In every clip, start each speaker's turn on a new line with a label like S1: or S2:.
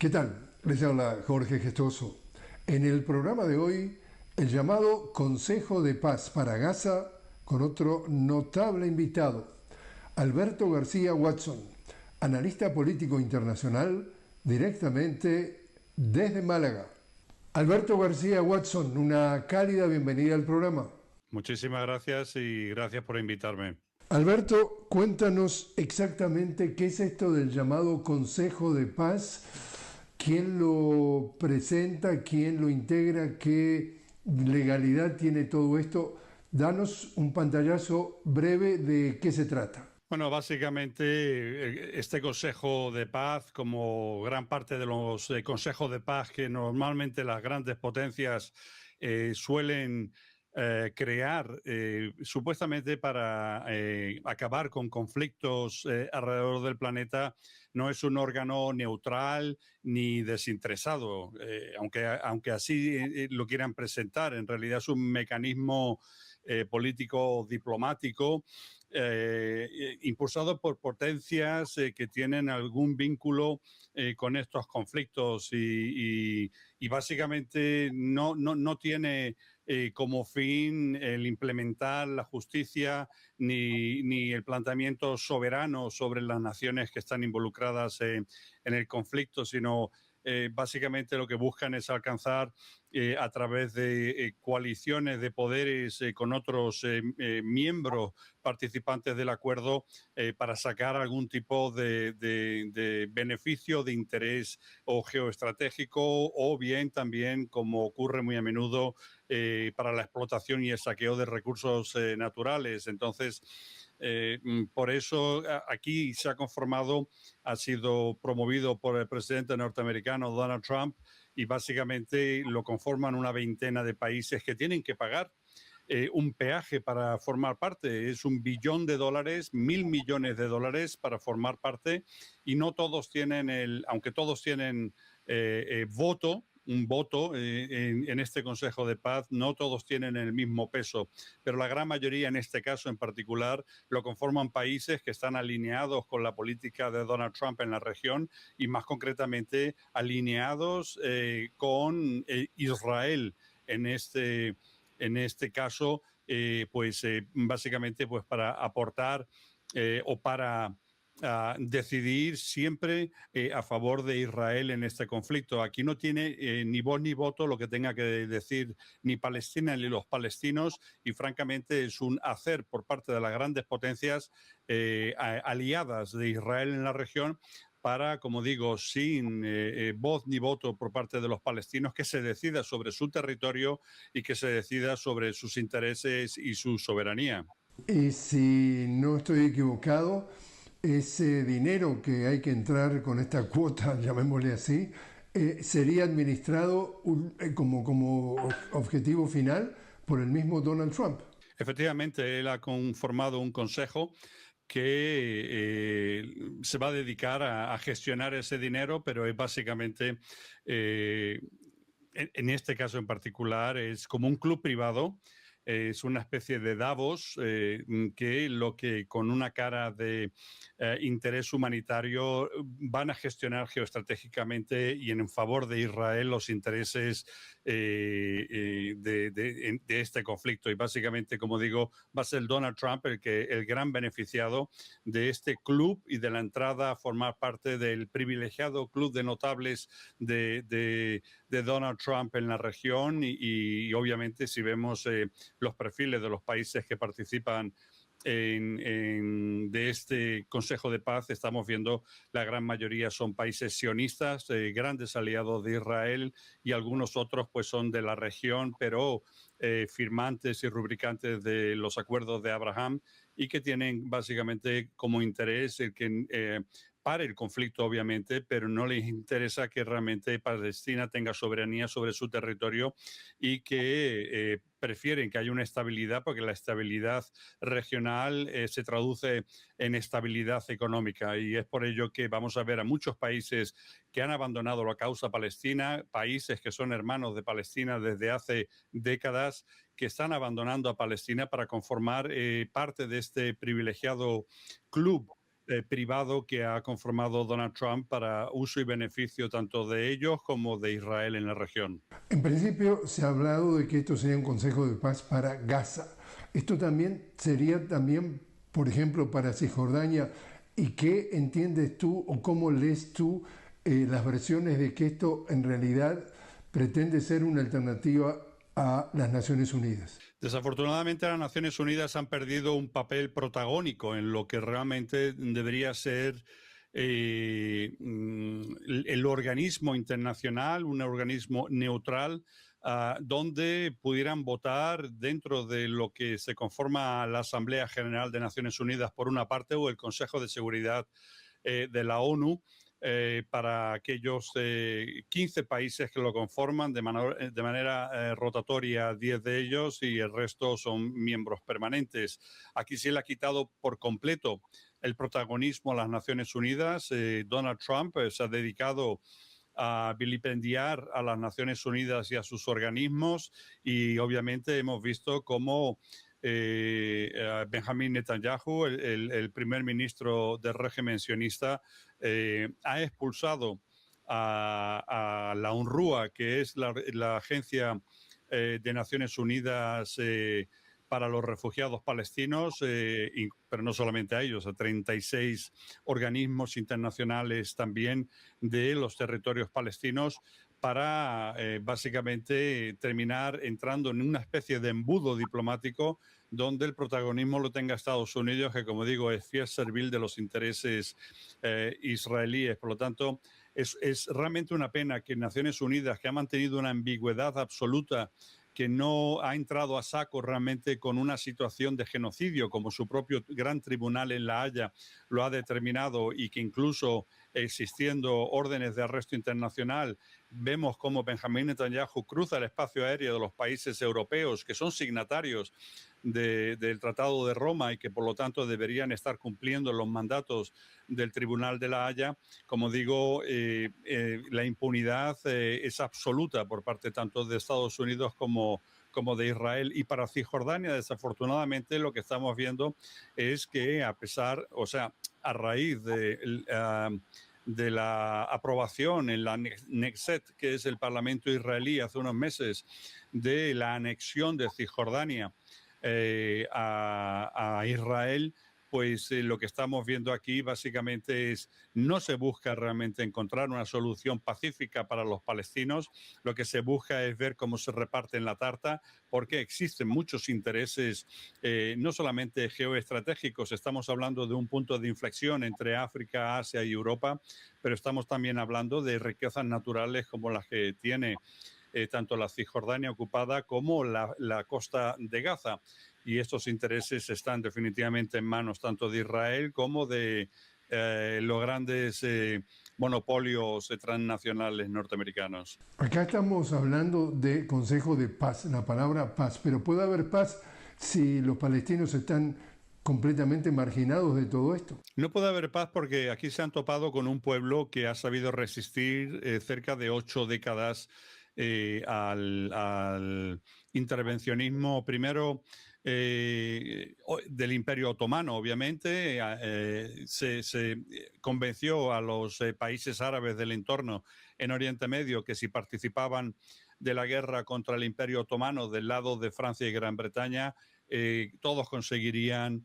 S1: ¿Qué tal? Les habla Jorge Gestoso. En el programa de hoy, el llamado Consejo de Paz para Gaza con otro notable invitado, Alberto García Watson, analista político internacional directamente desde Málaga. Alberto García Watson, una cálida bienvenida al programa.
S2: Muchísimas gracias y gracias por invitarme.
S1: Alberto, cuéntanos exactamente qué es esto del llamado Consejo de Paz, quién lo presenta, quién lo integra, qué legalidad tiene todo esto. Danos un pantallazo breve de qué se trata.
S2: Bueno, básicamente este Consejo de Paz, como gran parte de los consejos de paz que normalmente las grandes potencias suelen crear supuestamente para acabar con conflictos alrededor del planeta, no es un órgano neutral ni desinteresado, aunque así lo quieran presentar. En realidad es un mecanismo político diplomático impulsado por potencias que tienen algún vínculo con estos conflictos y básicamente no tiene como fin el implementar la justicia ni el planteamiento soberano sobre las naciones que están involucradas en el conflicto, sino básicamente lo que buscan es alcanzar a través de coaliciones de poderes con otros miembros participantes del acuerdo para sacar algún tipo de beneficio, de interés o geoestratégico, o bien también, como ocurre muy a menudo, para la explotación y el saqueo de recursos naturales. Entonces, por eso aquí se ha conformado, ha sido promovido por el presidente norteamericano Donald Trump, y básicamente lo conforman una veintena de países que tienen que pagar un peaje para formar parte. Es $1 billón, 1.000 millones de dólares para formar parte, y no todos tienen aunque todos tienen un voto en este Consejo de Paz, no todos tienen el mismo peso, pero la gran mayoría, en este caso en particular, lo conforman países que están alineados con la política de Donald Trump en la región, y más concretamente alineados con Israel en este caso, básicamente pues para aportar o para decidir siempre a favor de Israel en este conflicto. Aquí no tiene ni voz ni voto lo que tenga que decir ni Palestina ni los palestinos, y francamente es un hacer por parte de las grandes potencias aliadas de Israel en la región para, como digo, sin voz ni voto por parte de los palestinos, que se decida sobre su territorio y que se decida sobre sus intereses y su soberanía.
S1: Y si no estoy equivocado, ese dinero que hay que entrar con esta cuota, llamémosle así, sería administrado como objetivo final por el mismo Donald Trump.
S2: Efectivamente, él ha conformado un consejo que se va a dedicar a gestionar ese dinero, pero es básicamente, en este caso en particular, es como un club privado. Es una especie de Davos que con una cara de interés humanitario van a gestionar geoestratégicamente y en favor de Israel los intereses de este conflicto. Y básicamente, como digo, va a ser Donald Trump el gran beneficiado de este club y de la entrada a formar parte del privilegiado club de notables de Donald Trump en la región. Y obviamente, si vemos los perfiles de los países que participan de este Consejo de Paz, estamos viendo la gran mayoría son países sionistas, grandes aliados de Israel, y algunos otros pues son de la región, pero firmantes y rubricantes de los acuerdos de Abraham, y que tienen básicamente como interés el que pare el conflicto, obviamente, pero no les interesa que realmente Palestina tenga soberanía sobre su territorio, y que prefieren que haya una estabilidad, porque la estabilidad regional se traduce en estabilidad económica, y es por ello que vamos a ver a muchos países que han abandonado la causa palestina, países que son hermanos de Palestina desde hace décadas, que están abandonando a Palestina para conformar parte de este privilegiado club privado que ha conformado Donald Trump para uso y beneficio tanto de ellos como de Israel en la región.
S1: En principio se ha hablado de que esto sería un consejo de paz para Gaza. Esto también sería también, por ejemplo, para Cisjordania. ¿Y qué entiendes tú o cómo lees tú las versiones de que esto en realidad pretende ser una alternativa a las Naciones Unidas?
S2: Desafortunadamente, las Naciones Unidas han perdido un papel protagónico en lo que realmente debería ser el organismo internacional, un organismo neutral, donde pudieran votar dentro de lo que se conforma la Asamblea General de Naciones Unidas por una parte o el Consejo de Seguridad de la ONU. Para aquellos 15 países que lo conforman de manera rotatoria, 10 de ellos, y el resto son miembros permanentes. Aquí se le ha quitado por completo el protagonismo a las Naciones Unidas. Donald Trump se ha dedicado a vilipendiar a las Naciones Unidas y a sus organismos, y obviamente hemos visto cómo Benjamin Netanyahu, el primer ministro del régimen sionista, ha expulsado a la UNRWA, que es la agencia de Naciones Unidas para los refugiados palestinos, pero no solamente a ellos, a 36 organismos internacionales también de los territorios palestinos, para básicamente terminar entrando en una especie de embudo diplomático donde el protagonismo lo tenga Estados Unidos, que, como digo, es fiel servil de los intereses israelíes. Por lo tanto, es realmente una pena que Naciones Unidas, que ha mantenido una ambigüedad absoluta, que no ha entrado a saco realmente con una situación de genocidio, como su propio gran tribunal en La Haya lo ha determinado, y que incluso existiendo órdenes de arresto internacional, vemos cómo Benjamin Netanyahu cruza el espacio aéreo de los países europeos que son signatarios del Tratado de Roma y que por lo tanto deberían estar cumpliendo los mandatos del Tribunal de la Haya. Como digo, la impunidad es absoluta por parte tanto de Estados Unidos como de Israel. Y para Cisjordania, desafortunadamente, lo que estamos viendo es que a raíz de la aprobación en la Knesset, que es el Parlamento israelí, hace unos meses, de la anexión de Cisjordania a Israel, pues lo que estamos viendo aquí básicamente es, no se busca realmente encontrar una solución pacífica para los palestinos, lo que se busca es ver cómo se reparten la tarta, porque existen muchos intereses, no solamente geoestratégicos, estamos hablando de un punto de inflexión entre África, Asia y Europa, pero estamos también hablando de riquezas naturales como las que tiene tanto la Cisjordania ocupada como la costa de Gaza. Y estos intereses están definitivamente en manos tanto de Israel como de los grandes monopolios transnacionales norteamericanos.
S1: Acá estamos hablando de Consejo de Paz, la palabra paz, pero ¿puede haber paz si los palestinos están completamente marginados de todo esto?
S2: No puede haber paz porque aquí se han topado con un pueblo que ha sabido resistir cerca de 8 décadas al intervencionismo, primero del Imperio Otomano, obviamente. Se convenció a los países árabes del entorno en Oriente Medio que si participaban de la guerra contra el Imperio Otomano del lado de Francia y Gran Bretaña, todos conseguirían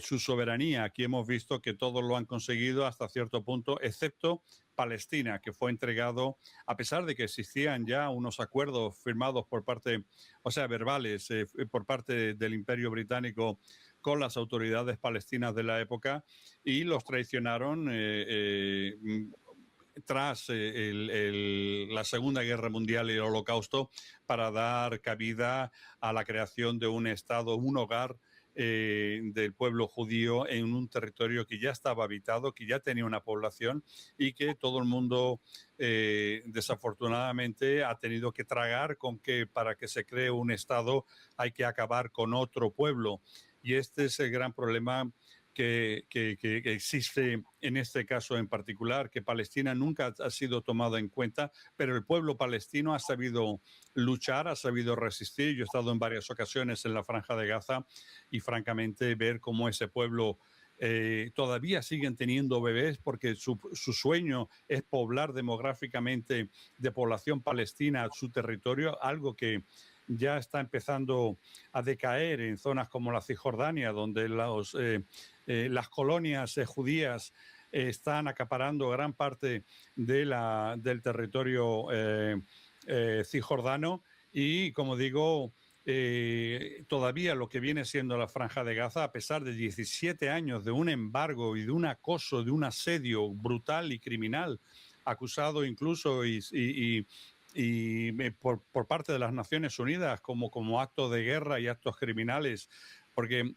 S2: su soberanía. Aquí hemos visto que todos lo han conseguido hasta cierto punto, excepto Palestina, que fue entregado, a pesar de que existían ya unos acuerdos firmados por parte, verbales, por parte del Imperio Británico con las autoridades palestinas de la época, y los traicionaron tras la Segunda Guerra Mundial y el Holocausto, para dar cabida a la creación de un Estado, un hogar del pueblo judío en un territorio que ya estaba habitado, que ya tenía una población y que todo el mundo desafortunadamente ha tenido que tragar con que para que se cree un Estado hay que acabar con otro pueblo. Y este es el gran problema que existe en este caso en particular, que Palestina nunca ha sido tomada en cuenta, pero el pueblo palestino ha sabido luchar, ha sabido resistir. Yo he estado en varias ocasiones en la Franja de Gaza y francamente ver cómo ese pueblo todavía siguen teniendo bebés porque su sueño es poblar demográficamente de población palestina su territorio, algo que ya está empezando a decaer en zonas como la Cisjordania, donde las colonias judías están acaparando gran parte del territorio cisjordano y, como digo, todavía lo que viene siendo la Franja de Gaza, a pesar de 17 años de un embargo y de un acoso, de un asedio brutal y criminal, acusado incluso por parte de las Naciones Unidas como acto de guerra y actos criminales, porque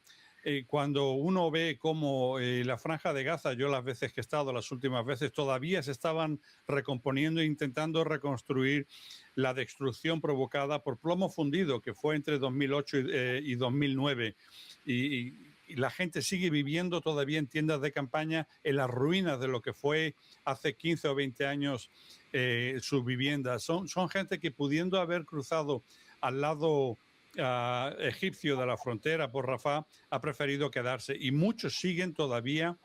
S2: cuando uno ve cómo la Franja de Gaza, yo las veces que he estado, las últimas veces, todavía se estaban recomponiendo e intentando reconstruir la destrucción provocada por plomo fundido, que fue entre 2008 y 2009. Y la gente sigue viviendo todavía en tiendas de campaña en las ruinas de lo que fue hace 15 o 20 años sus viviendas. Son gente que, pudiendo haber cruzado al lado egipcio de la frontera por Rafah, ha preferido quedarse, y muchos siguen todavía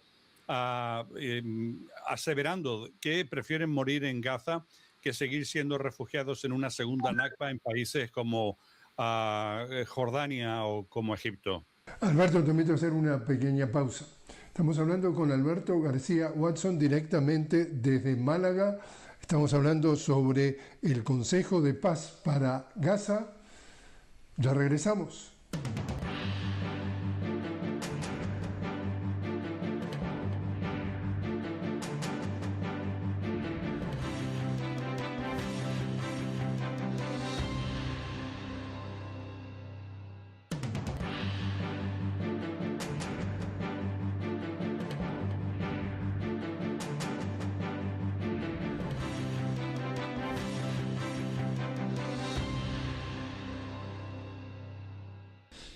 S2: aseverando que prefieren morir en Gaza que seguir siendo refugiados en una segunda Nakba en países como Jordania o como Egipto.
S1: Alberto, te invito a hacer una pequeña pausa. Estamos hablando con Alberto García Watson directamente desde Málaga. Estamos hablando sobre el Consejo de Paz para Gaza. Ya regresamos.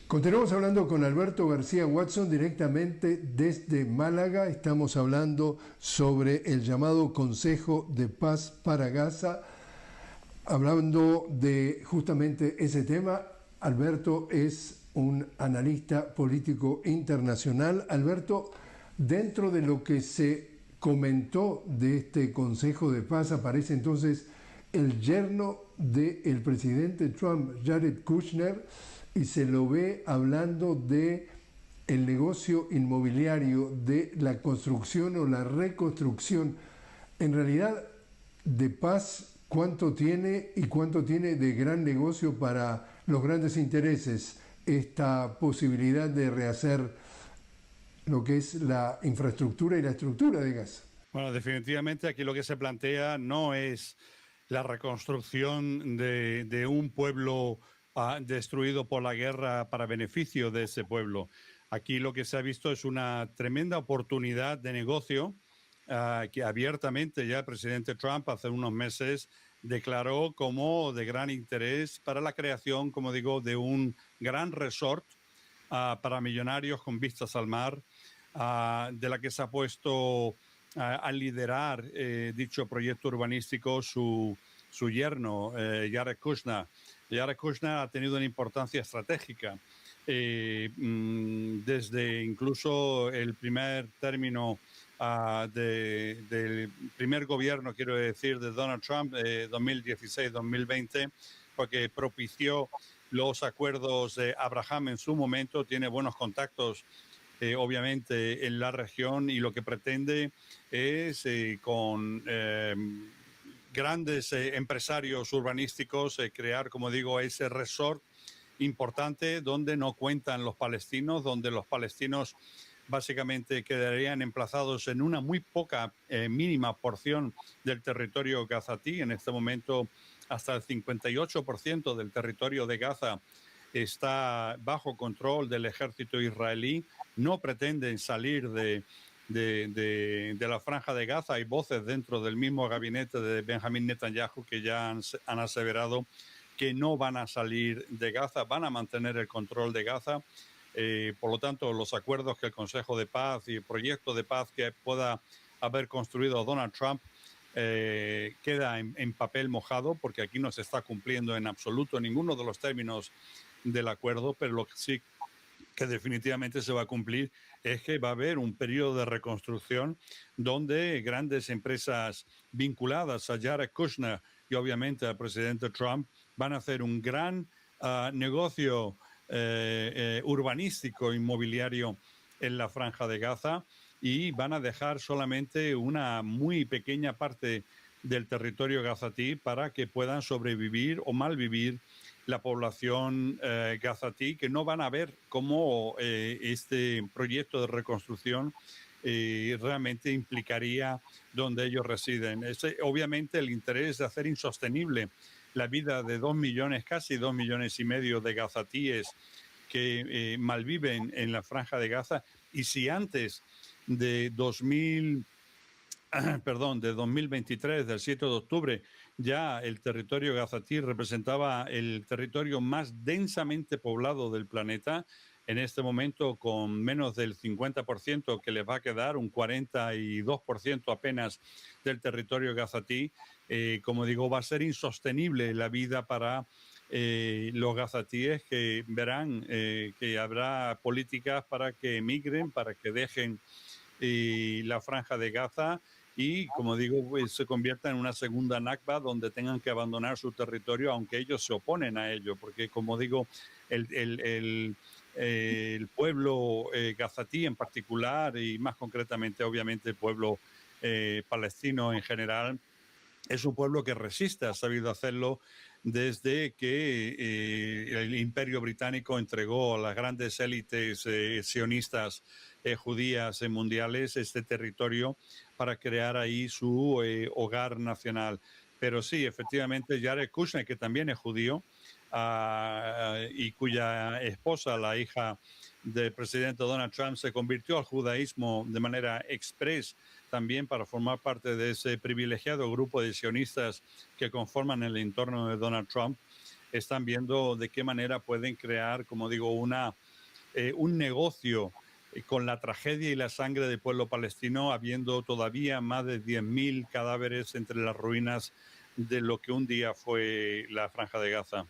S1: Continuamos hablando con Alberto García Watson directamente desde Málaga. Estamos hablando sobre el llamado Consejo de Paz para Gaza. Hablando de justamente ese tema, Alberto es un analista político internacional. Alberto, dentro de lo que se comentó de este Consejo de Paz aparece entonces el yerno del presidente Trump, Jared Kushner, y se lo ve hablando de el negocio inmobiliario, de la construcción o la reconstrucción. En realidad, de paz, ¿cuánto tiene y cuánto tiene de gran negocio para los grandes intereses esta posibilidad de rehacer lo que es la infraestructura y la estructura de Gaza?
S2: Bueno, definitivamente aquí lo que se plantea no es la reconstrucción de un pueblo destruido por la guerra para beneficio de ese pueblo. Aquí lo que se ha visto es una tremenda oportunidad de negocio que abiertamente ya el presidente Trump hace unos meses declaró como de gran interés para la creación, como digo, de un gran resort para millonarios con vistas al mar, de la que se ha puesto a liderar dicho proyecto urbanístico su yerno, Jared Kushner. Jared Kushner ha tenido una importancia estratégica desde incluso el primer término del primer gobierno, quiero decir, de Donald Trump, 2016-2020, porque propició los acuerdos de Abraham en su momento, tiene buenos contactos obviamente en la región, y lo que pretende es con grandes empresarios urbanísticos crear, como digo, ese resort importante donde no cuentan los palestinos, donde los palestinos básicamente quedarían emplazados en una muy poca, mínima porción del territorio gazatí. En este momento, hasta el 58% del territorio de Gaza está bajo control del ejército israelí. No pretenden salir de la Franja de Gaza. Hay voces dentro del mismo gabinete de Benjamín Netanyahu que ya han aseverado que no van a salir de Gaza, van a mantener el control de Gaza. Por lo tanto, los acuerdos que el Consejo de Paz y el proyecto de paz que pueda haber construido Donald Trump queda en papel mojado, porque aquí no se está cumpliendo en absoluto ninguno de los términos del acuerdo, pero lo que sí que definitivamente se va a cumplir, es que va a haber un periodo de reconstrucción donde grandes empresas vinculadas a Jared Kushner y obviamente al presidente Trump van a hacer un gran negocio urbanístico, inmobiliario en la Franja de Gaza, y van a dejar solamente una muy pequeña parte del territorio gazatí para que puedan sobrevivir o malvivir la población gazatí, que no van a ver cómo este proyecto de reconstrucción realmente implicaría donde ellos residen. Obviamente el interés de hacer insostenible la vida de 2 millones, casi 2 millones y medio de gazatíes que malviven en la Franja de Gaza. Y si antes de 2023, del 7 de octubre, ya el territorio gazatí representaba el territorio más densamente poblado del planeta, en este momento con menos del 50% que les va a quedar, un 42% apenas del territorio gazatí. Como digo, va a ser insostenible la vida para los gazatíes, que verán que habrá políticas para que emigren, para que dejen la Franja de Gaza y, como digo, pues, se convierta en una segunda Nakba donde tengan que abandonar su territorio, aunque ellos se oponen a ello, porque, como digo, el pueblo gazatí en particular, y más concretamente, obviamente, el pueblo palestino en general, es un pueblo que resiste, ha sabido hacerlo desde que el Imperio Británico entregó a las grandes élites sionistas judías mundiales este territorio para crear ahí su hogar nacional. Pero sí, efectivamente, Jared Kushner, que también es judío, y cuya esposa, la hija del presidente Donald Trump, se convirtió al judaísmo de manera express también para formar parte de ese privilegiado grupo de sionistas que conforman el entorno de Donald Trump, están viendo de qué manera pueden crear, como digo, un negocio con la tragedia y la sangre del pueblo palestino, habiendo todavía más de 10.000 cadáveres entre las ruinas de lo que un día fue la Franja de Gaza.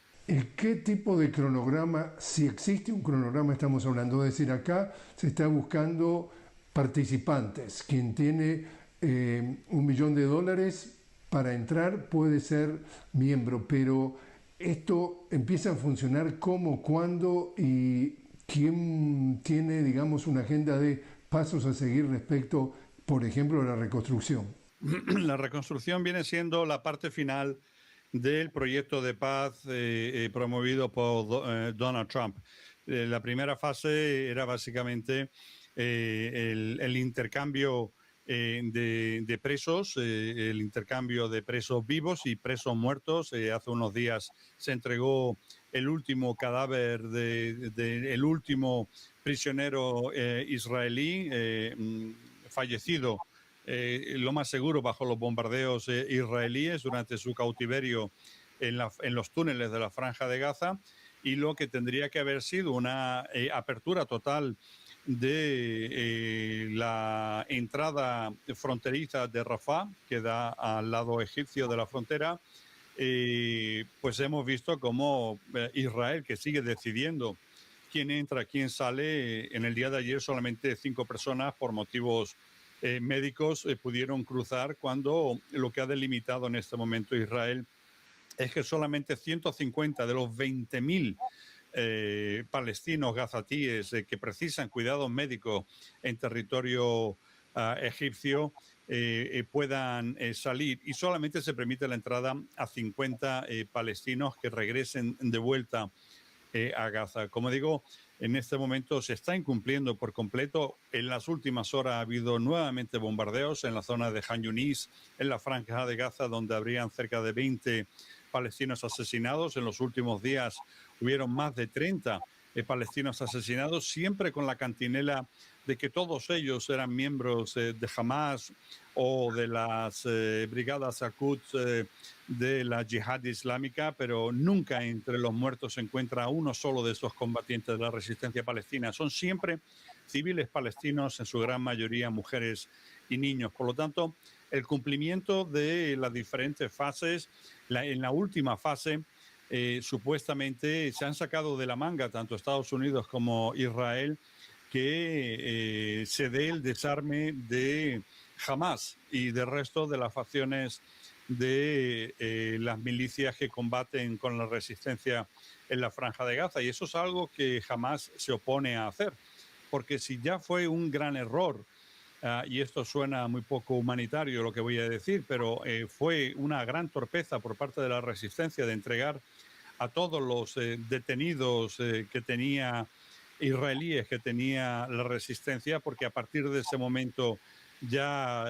S1: ¿Qué tipo de cronograma, si existe un cronograma, estamos hablando? Es decir, acá se está buscando participantes. Quien tiene $1.000.000 para entrar puede ser miembro, pero esto empieza a funcionar cómo, cuándo y quién tiene, digamos, una agenda de pasos a seguir respecto, por ejemplo, a la reconstrucción.
S2: La reconstrucción viene siendo la parte final del proyecto de paz promovido por Donald Trump. La primera fase era básicamente el intercambio de presos, el intercambio de presos vivos y presos muertos. Hace unos días se entregó el último cadáver el último prisionero israelí fallecido, lo más seguro, bajo los bombardeos israelíes durante su cautiverio en los túneles de la Franja de Gaza, y lo que tendría que haber sido una apertura total de la entrada fronteriza de Rafah, que da al lado egipcio de la frontera. Pues hemos visto cómo Israel, que sigue decidiendo quién entra, quién sale, en el día de ayer solamente 5 personas por motivos médicos pudieron cruzar, cuando lo que ha delimitado en este momento Israel es que solamente 150 de los 20.000 palestinos gazatíes que precisan cuidados médicos en territorio egipcio puedan salir, y solamente se permite la entrada a 50 palestinos que regresen de vuelta a Gaza. Como digo, en este momento se está incumpliendo por completo. En las últimas horas ha habido nuevamente bombardeos en la zona de Han Yunis, en la Franja de Gaza, donde habrían cerca de 20 palestinos asesinados. En los últimos días hubieron más de 30 palestinos asesinados, siempre con la cantinela de que todos ellos eran miembros de Hamas o de las brigadas Al-Quds de la yihad islámica, pero nunca entre los muertos se encuentra uno solo de estos combatientes de la resistencia palestina. Son siempre civiles palestinos, en su gran mayoría mujeres y niños. Por lo tanto, el cumplimiento de las diferentes fases, en la última fase supuestamente se han sacado de la manga tanto Estados Unidos como Israel que se dé el desarme de Hamas y del resto de las facciones de las milicias que combaten con la resistencia en la Franja de Gaza. Y eso es algo que jamás se opone a hacer, porque si ya fue un gran error, y esto suena muy poco humanitario lo que voy a decir, pero fue una gran torpeza por parte de la resistencia de entregar a todos los detenidos que tenía israelíes que tenía la resistencia, porque a partir de ese momento ya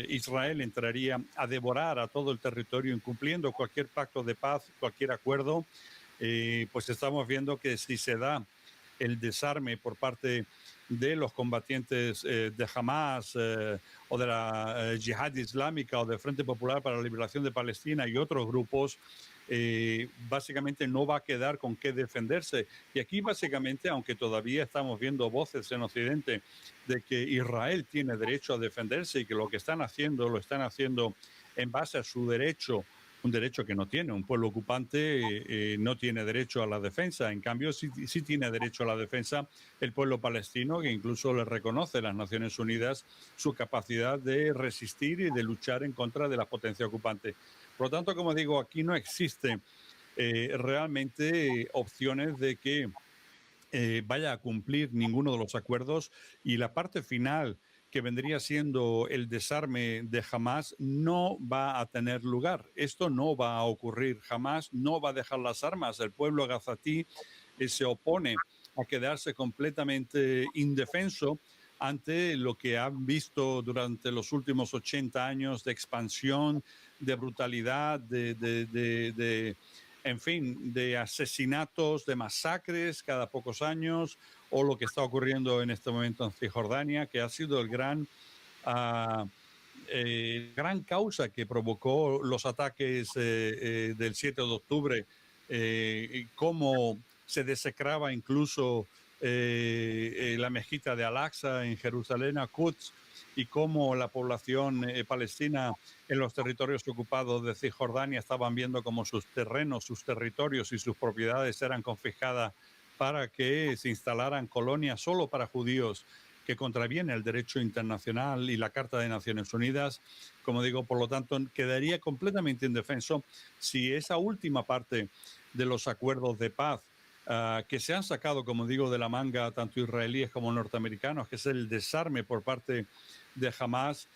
S2: Israel entraría a devorar a todo el territorio, incumpliendo cualquier pacto de paz, cualquier acuerdo. Pues estamos viendo que si se da el desarme por parte de los combatientes de Hamas o de la Yihad Islámica o del Frente Popular para la Liberación de Palestina y otros grupos, básicamente no va a quedar con qué defenderse. Y aquí básicamente, aunque todavía estamos viendo voces en Occidente de que Israel tiene derecho a defenderse y que lo que están haciendo lo están haciendo en base a su derecho, un derecho que no tiene. Un pueblo ocupante no tiene derecho a la defensa. En cambio, sí tiene derecho a la defensa el pueblo palestino, que incluso le reconoce a las Naciones Unidas su capacidad de resistir y de luchar en contra de la potencia ocupante. Por lo tanto, como digo, aquí no existe realmente opciones de que vaya a cumplir ninguno de los acuerdos, y la parte final, que vendría siendo el desarme de Hamas, no va a tener lugar. Esto no va a ocurrir. Hamas no va a dejar las armas. El pueblo gazatí se opone a quedarse completamente indefenso ante lo que han visto durante los últimos 80 años de expansión, de brutalidad, en fin, de asesinatos, de masacres cada pocos años, o lo que está ocurriendo en este momento en Cisjordania, que ha sido uh, gran causa que provocó los ataques del 7 de octubre, cómo se desecraba incluso la mezquita de Al-Aqsa en Jerusalén, a Quds, y cómo la población palestina en los territorios ocupados de Cisjordania estaban viendo cómo sus terrenos, sus territorios y sus propiedades eran confiscadas para que se instalaran colonias solo para judíos, que contraviene el derecho internacional y la Carta de Naciones Unidas. Como digo, por lo tanto, quedaría completamente indefenso si esa última parte de los acuerdos de paz que se han sacado, como digo, de la manga tanto israelíes como norteamericanos, que es el desarme por parte de Hamas,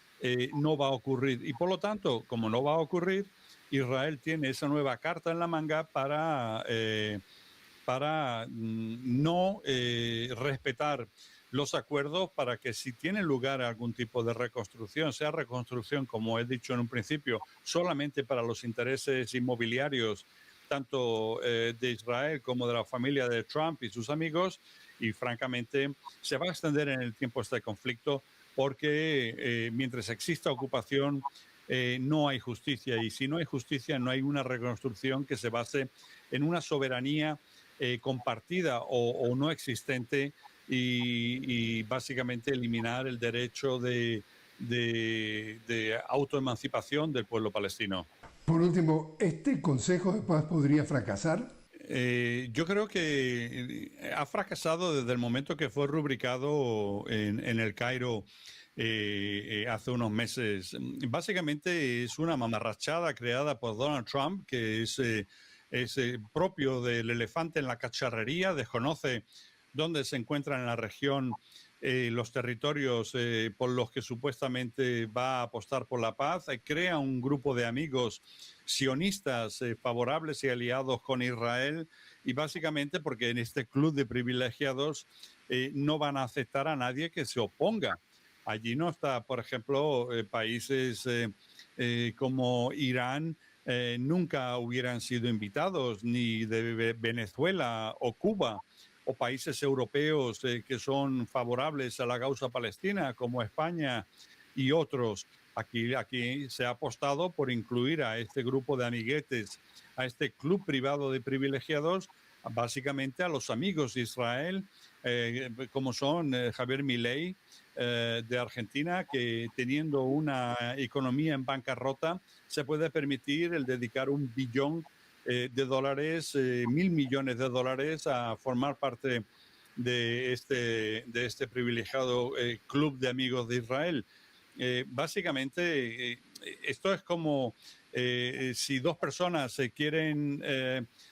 S2: no va a ocurrir. Y por lo tanto, como no va a ocurrir, Israel tiene esa nueva carta en la manga para no respetar los acuerdos, para que si tiene lugar algún tipo de reconstrucción, sea reconstrucción, como he dicho en un principio, solamente para los intereses inmobiliarios, tanto de Israel como de la familia de Trump y sus amigos, y francamente se va a extender en el tiempo este conflicto, porque mientras exista ocupación no hay justicia, y si no hay justicia no hay una reconstrucción que se base en una soberanía compartida o no existente, y básicamente eliminar el derecho de autoemancipación del pueblo palestino.
S1: Por último, ¿este Consejo de Paz podría fracasar?
S2: Yo creo que ha fracasado desde el momento que fue rubricado en el Cairo hace unos meses. Básicamente es una mamarrachada creada por Donald Trump, que es propio del elefante en la cacharrería, desconoce dónde se encuentran en la región los territorios por los que supuestamente va a apostar por la paz, crea un grupo de amigos sionistas favorables y aliados con Israel, y básicamente porque en este club de privilegiados no van a aceptar a nadie que se oponga. Allí no está, por ejemplo, países como Irán, nunca hubieran sido invitados, ni de Venezuela o Cuba, o países europeos que son favorables a la causa palestina, como España y otros. Aquí se ha apostado por incluir a este grupo de amiguetes, a este club privado de privilegiados, básicamente a los amigos de Israel, como son Javier Milei de Argentina, que teniendo una economía en bancarrota se puede permitir el dedicar 1 billón de dólares, 1.000 millones de dólares, a formar parte de este privilegiado club de amigos de Israel. Básicamente, esto es como si dos personas se quieren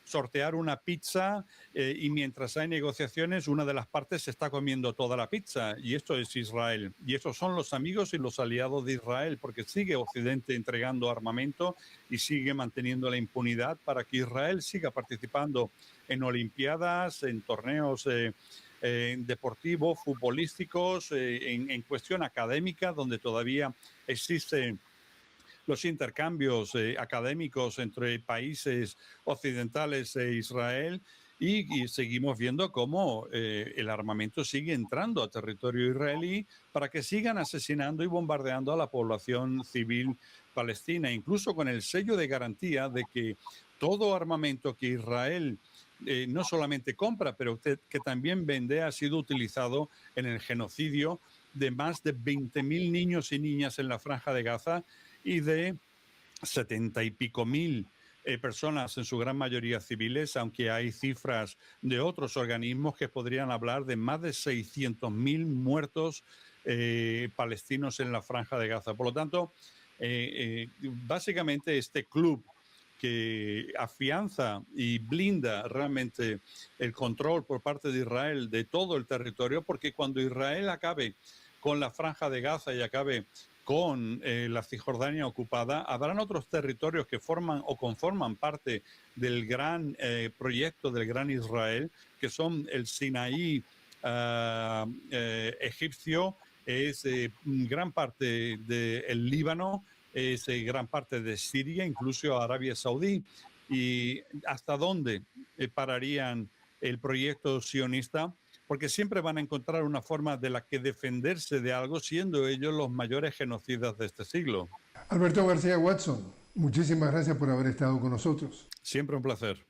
S2: sortear una pizza y mientras hay negociaciones, una de las partes se está comiendo toda la pizza. Y esto es Israel. Y estos son los amigos y los aliados de Israel, porque sigue Occidente entregando armamento y sigue manteniendo la impunidad para que Israel siga participando en Olimpiadas, en torneos deportivos, futbolísticos, en cuestión académica, donde todavía existen los intercambios académicos entre países occidentales e Israel. Y seguimos viendo cómo el armamento sigue entrando a territorio israelí para que sigan asesinando y bombardeando a la población civil palestina, incluso con el sello de garantía de que todo armamento que Israel no solamente compra, pero que también vende, ha sido utilizado en el genocidio de más de 20.000 niños y niñas en la Franja de Gaza y de 70 y pico mil personas, en su gran mayoría civiles, aunque hay cifras de otros organismos que podrían hablar de más de 600.000 muertos palestinos en la Franja de Gaza. Por lo tanto, básicamente este club que afianza y blinda realmente el control por parte de Israel de todo el territorio, porque cuando Israel acabe con la Franja de Gaza y acabe con la Cisjordania ocupada, habrán otros territorios que forman o conforman parte del gran proyecto del Gran Israel, que son el Sinaí egipcio, es gran parte del Líbano, es gran parte de Siria, incluso Arabia Saudí. ¿Y hasta dónde pararían el proyecto sionista? Porque siempre van a encontrar una forma de la que defenderse de algo, siendo ellos los mayores genocidas de este siglo.
S1: Alberto García Watson, muchísimas gracias por haber estado con nosotros.
S2: Siempre un placer.